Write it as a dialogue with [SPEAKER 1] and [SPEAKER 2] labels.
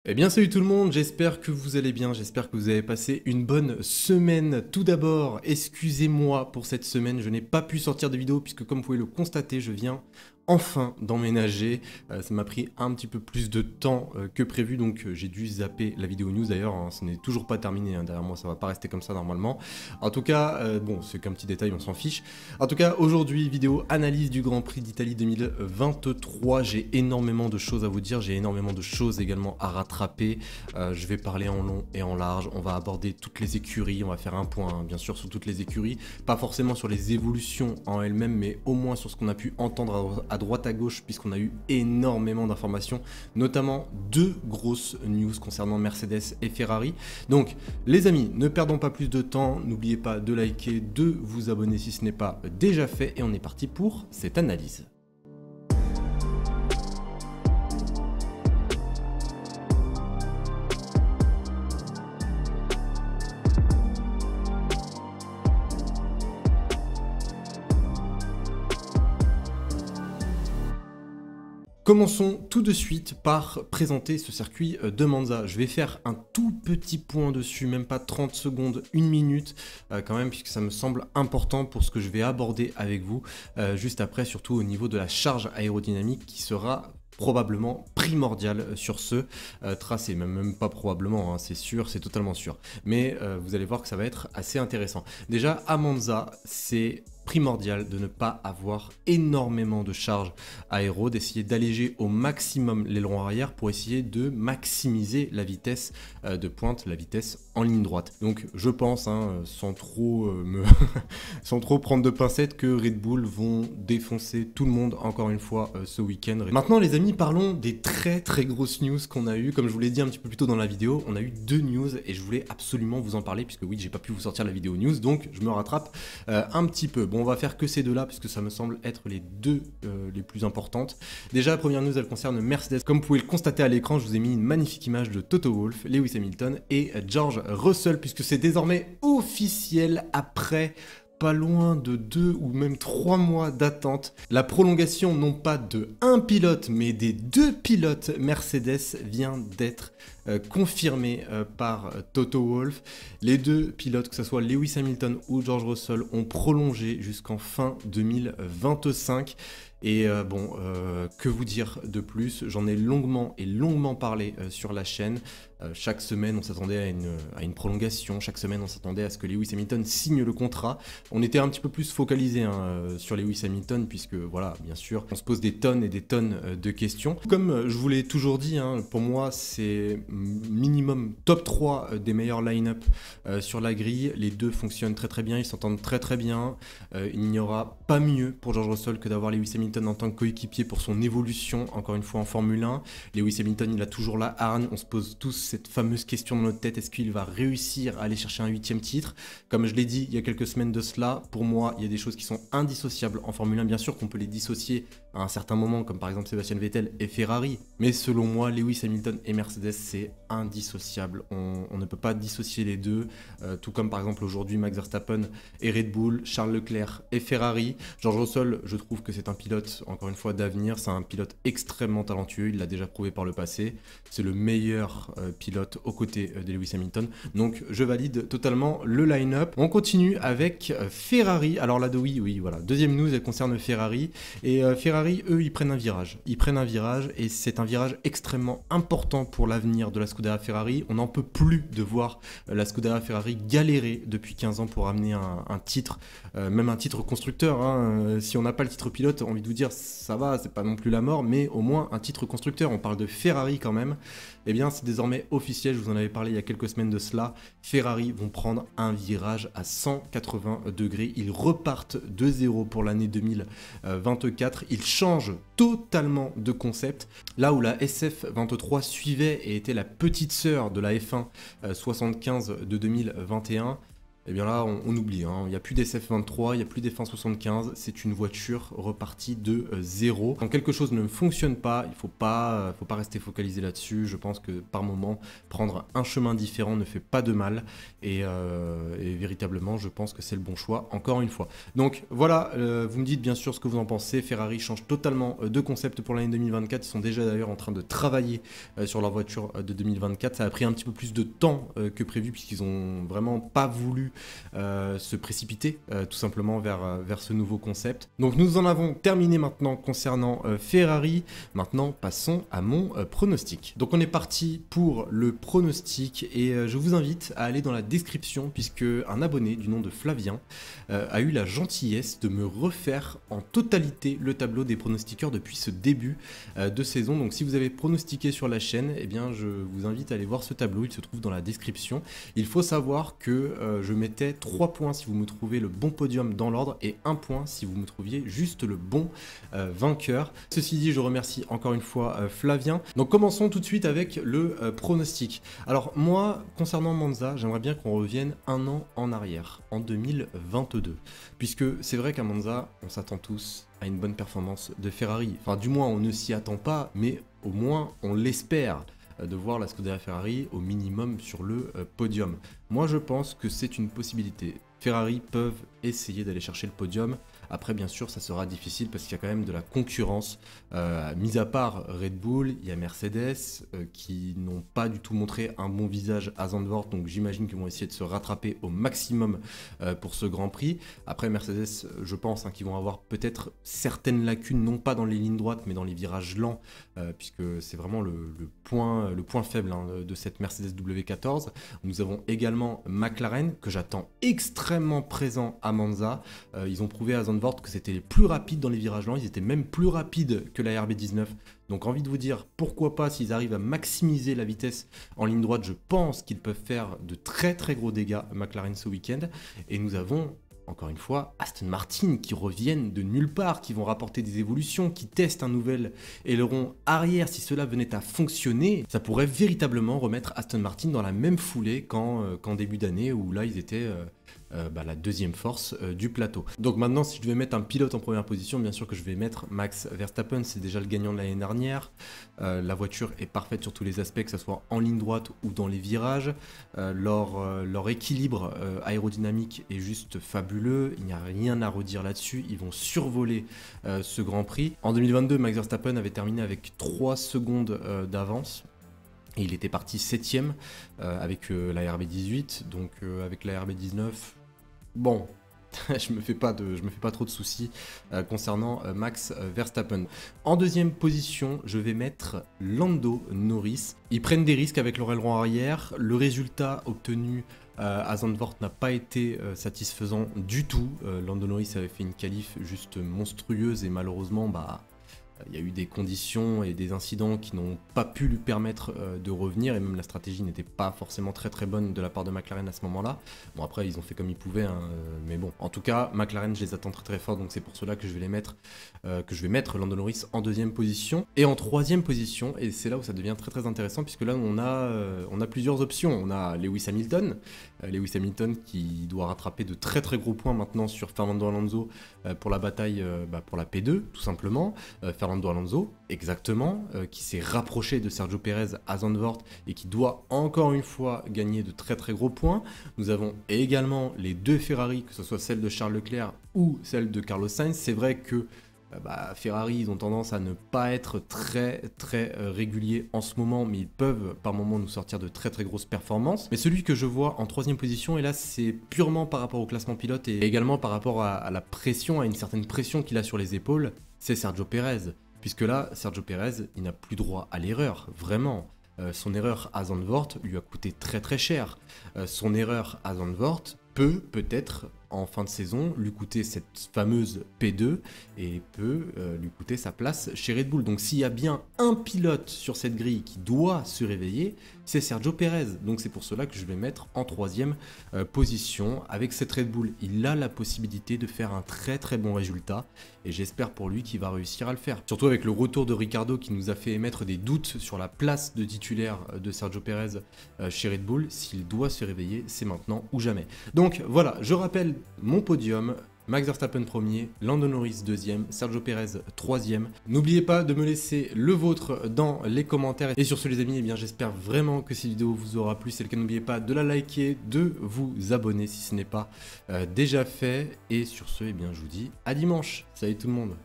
[SPEAKER 1] Eh bien salut tout le monde, j'espère que vous allez bien, j'espère que vous avez passé une bonne semaine. Tout d'abord, excusez-moi pour cette semaine, je n'ai pas pu sortir de vidéo puisque comme vous pouvez le constater, je viens enfin d'emménager. Ça m'a pris un petit peu plus de temps que prévu, donc j'ai dû zapper la vidéo news d'ailleurs, hein, ce n'est toujours pas terminé, hein, derrière moi ça va pas rester comme ça normalement. En tout cas, bon c'est qu'un petit détail, on s'en fiche. En tout cas, aujourd'hui, vidéo analyse du Grand Prix d'Italie 2023, j'ai énormément de choses à vous dire, j'ai énormément de choses également à rattraper. Je vais parler en long et en large, on va aborder toutes les écuries, on va faire un point hein, bien sûr sur toutes les écuries, pas forcément sur les évolutions en elles-mêmes, mais au moins sur ce qu'on a pu entendre à droite à gauche, puisqu'on a eu énormément d'informations, notamment deux grosses news concernant Mercedes et Ferrari. Donc les amis, ne perdons pas plus de temps, n'oubliez pas de liker, de vous abonner si ce n'est pas déjà fait, et on est parti pour cette analyse. Commençons tout de suite par présenter ce circuit de Monza. Je vais faire un tout petit point dessus, même pas 30 secondes, une minute quand même, puisque ça me semble important pour ce que je vais aborder avec vous juste après, surtout au niveau de la charge aérodynamique qui sera probablement primordial sur ce tracé, même pas probablement, hein, c'est sûr, c'est totalement sûr. Mais vous allez voir que ça va être assez intéressant. Déjà, à Monza, c'est primordial de ne pas avoir énormément de charge aéro, d'essayer d'alléger au maximum l'aileron arrière pour essayer de maximiser la vitesse de pointe, la vitesse en ligne droite. Donc je pense, hein, sans trop sans trop prendre de pincettes, que Red Bull vont défoncer tout le monde encore une fois ce week-end. Maintenant les amis, parlons des très grosses news qu'on a eu. Comme je vous l'ai dit un petit peu plus tôt dans la vidéo, on a eu deux news et je voulais absolument vous en parler puisque oui, j'ai pas pu vous sortir la vidéo news, donc je me rattrape un petit peu. Bon, on va faire que ces deux là puisque ça me semble être les deux les plus importantes. Déjà la première news, elle concerne Mercedes. Comme vous pouvez le constater à l'écran, je vous ai mis une magnifique image de Toto Wolff, Lewis Hamilton et George Russell, puisque c'est désormais officiel après pas loin de 2 ou même 3 mois d'attente. La prolongation non pas de un pilote mais des deux pilotes Mercedes vient d'être confirmée par Toto Wolff. Les deux pilotes, que ce soit Lewis Hamilton ou George Russell, ont prolongé jusqu'en fin 2025. Et que vous dire de plus? J'en ai longuement parlé sur la chaîne. Chaque semaine, on s'attendait à une prolongation. Chaque semaine, on s'attendait à ce que Lewis Hamilton signe le contrat. On était un petit peu plus focalisé sur Lewis Hamilton, puisque voilà, bien sûr, on se pose des tonnes et des tonnes de questions. Comme je vous l'ai toujours dit, hein, pour moi, c'est minimum top 3 des meilleurs line-up sur la grille. Les deux fonctionnent très bien, ils s'entendent très bien. Il n'y aura pas mieux pour George Russell que d'avoir Lewis Hamilton en tant que coéquipier pour son évolution, encore une fois en Formule 1. Lewis Hamilton, il a toujours la hargne. On se pose tous cette fameuse question dans notre tête, est-ce qu'il va réussir à aller chercher un 8e titre? Comme je l'ai dit il y a quelques semaines de cela, pour moi, il y a des choses qui sont indissociables en Formule 1. Bien sûr qu'on peut les dissocier à un certain moment, comme par exemple Sébastien Vettel et Ferrari, mais selon moi, Lewis Hamilton et Mercedes, c'est indissociable. On ne peut pas dissocier les deux, tout comme par exemple aujourd'hui Max Verstappen et Red Bull, Charles Leclerc et Ferrari. George Russell, je trouve que c'est un pilote, encore une fois, d'avenir. C'est un pilote extrêmement talentueux, il l'a déjà prouvé par le passé. C'est le meilleur pilote aux côtés de Lewis Hamilton. Donc je valide totalement le line-up. On continue avec Ferrari. Alors là, oui, voilà. Deuxième news, elle concerne Ferrari. Et Ferrari, eux, ils prennent un virage. Ils prennent un virage et c'est un virage extrêmement important pour l'avenir de la Scuderia Ferrari. On n'en peut plus de voir la Scuderia Ferrari galérer depuis 15 ans pour amener un titre, même un titre constructeur. Hein. Si on n'a pas le titre pilote, on envie de vous dire, ça va, c'est pas non plus la mort, mais au moins un titre constructeur. On parle de Ferrari quand même. Eh bien, c'est désormais officiel, je vous en avais parlé il y a quelques semaines de cela. Ferrari vont prendre un virage à 180 degrés. Ils repartent de zéro pour l'année 2024. Ils changent totalement de concept. Là où la SF23 suivait et était la petite sœur de la F1 75 de 2021, eh bien là, on oublie, hein. Il n'y a plus d'SF23, il n'y a plus d'F175, c'est une voiture repartie de zéro. Quand quelque chose ne fonctionne pas, il ne faut pas rester focalisé là-dessus. Je pense que par moment, prendre un chemin différent ne fait pas de mal. Et véritablement, je pense que c'est le bon choix, encore une fois. Donc voilà, vous me dites bien sûr ce que vous en pensez. Ferrari change totalement de concept pour l'année 2024. Ils sont déjà d'ailleurs en train de travailler sur leur voiture de 2024. Ça a pris un petit peu plus de temps que prévu, puisqu'ils n'ont vraiment pas voulu se précipiter tout simplement vers ce nouveau concept. Donc nous en avons terminé maintenant concernant Ferrari. Maintenant passons à mon pronostic. Donc on est parti pour le pronostic et je vous invite à aller dans la description, puisque un abonné du nom de Flavien a eu la gentillesse de me refaire en totalité le tableau des pronostiqueurs depuis ce début de saison. Donc si vous avez pronostiqué sur la chaîne, eh bien je vous invite à aller voir ce tableau, il se trouve dans la description. Il faut savoir que je mettais 3 points si vous me trouvez le bon podium dans l'ordre et 1 point si vous me trouviez juste le bon vainqueur. Ceci dit, je remercie encore une fois Flavien. Donc commençons tout de suite avec le pronostic. Alors moi, concernant Monza, j'aimerais bien qu'on revienne un an en arrière, en 2022. Puisque c'est vrai qu'à Monza, on s'attend tous à une bonne performance de Ferrari. Enfin du moins on ne s'y attend pas, mais au moins on l'espère, de voir la Scuderia Ferrari au minimum sur le podium. Moi je pense que c'est une possibilité. Ferrari peuvent essayer d'aller chercher le podium. Après bien sûr ça sera difficile parce qu'il y a quand même de la concurrence. Mis à part Red Bull, il y a Mercedes qui n'ont pas du tout montré un bon visage à Zandvoort. Donc j'imagine qu'ils vont essayer de se rattraper au maximum pour ce Grand Prix. Après Mercedes, je pense qu'ils vont avoir peut-être certaines lacunes, non pas dans les lignes droites mais dans les virages lents, puisque c'est vraiment le point faible de cette Mercedes W14. Nous avons également McLaren que j'attends extrêmement présent à Monza. Ils ont prouvé à Zandvoort que c'était les plus rapides dans les virages lents, ils étaient même plus rapides que la RB19. Donc envie de vous dire, pourquoi pas, s'ils arrivent à maximiser la vitesse en ligne droite, je pense qu'ils peuvent faire de très très gros dégâts McLaren ce week-end. Et nous avons encore une fois Aston Martin qui reviennent de nulle part, qui vont rapporter des évolutions, qui testent un nouvel aileron arrière. Si cela venait à fonctionner, ça pourrait véritablement remettre Aston Martin dans la même foulée qu'en début d'année, où là ils étaient la deuxième force du plateau. Donc maintenant, si je devais mettre un pilote en première position, bien sûr que je vais mettre Max Verstappen, c'est déjà le gagnant de l'année dernière. La voiture est parfaite sur tous les aspects, que ce soit en ligne droite ou dans les virages. Leur équilibre aérodynamique est juste fabuleux, il n'y a rien à redire là-dessus, ils vont survoler ce Grand Prix. En 2022, Max Verstappen avait terminé avec 3 secondes d'avance. Et il était parti 7ème avec la RB18, donc avec la RB19, bon, je me fais pas trop de soucis concernant Max Verstappen. En deuxième position, je vais mettre Lando Norris. Ils prennent des risques avec leur aileron arrière. Le résultat obtenu à Zandvoort n'a pas été satisfaisant du tout. Lando Norris avait fait une qualif juste monstrueuse et malheureusement, il y a eu des conditions et des incidents qui n'ont pas pu lui permettre de revenir, et même la stratégie n'était pas forcément très très bonne de la part de McLaren à ce moment-là. Bon, après ils ont fait comme ils pouvaient, mais bon, en tout cas McLaren, je les attends très très fort, donc c'est pour cela que je vais mettre Lando Norris en deuxième position. Et en troisième position, et c'est là où ça devient très très intéressant, puisque là on a plusieurs options. On a Lewis Hamilton qui doit rattraper de très très gros points maintenant sur Fernando Alonso pour la bataille pour la P2 tout simplement. Fernando Alonso, exactement, qui s'est rapproché de Sergio Pérez à Zandvoort et qui doit encore une fois gagner de très très gros points. Nous avons également les deux Ferrari, que ce soit celle de Charles Leclerc ou celle de Carlos Sainz. C'est vrai que Ferrari, ils ont tendance à ne pas être très très réguliers en ce moment, mais ils peuvent par moment nous sortir de très très grosses performances. Mais celui que je vois en troisième position, et là c'est purement par rapport au classement pilote et également par rapport à la pression, à une certaine pression qu'il a sur les épaules, c'est Sergio Pérez. Puisque là, Sergio Pérez, il n'a plus droit à l'erreur, vraiment. Son erreur à Zandvoort lui a coûté très très cher. Son erreur à Zandvoort peut-être en fin de saison lui coûter cette fameuse P2 et peut lui coûter sa place chez Red Bull. Donc s'il y a bien un pilote sur cette grille qui doit se réveiller, c'est Sergio Pérez. Donc c'est pour cela que je vais mettre en 3e position avec cette Red Bull. Il a la possibilité de faire un très très bon résultat et j'espère pour lui qu'il va réussir à le faire. Surtout avec le retour de Ricciardo qui nous a fait émettre des doutes sur la place de titulaire de Sergio Pérez chez Red Bull. S'il doit se réveiller, c'est maintenant ou jamais. Donc voilà, je rappelle mon podium. Max Verstappen 1er, Lando Norris 2e, Sergio Pérez 3e. N'oubliez pas de me laisser le vôtre dans les commentaires. Et sur ce les amis, eh bien j'espère vraiment que cette vidéo vous aura plu. C'est le cas, n'oubliez pas de la liker, de vous abonner si ce n'est pas déjà fait. Et sur ce, eh bien je vous dis à dimanche. Salut tout le monde.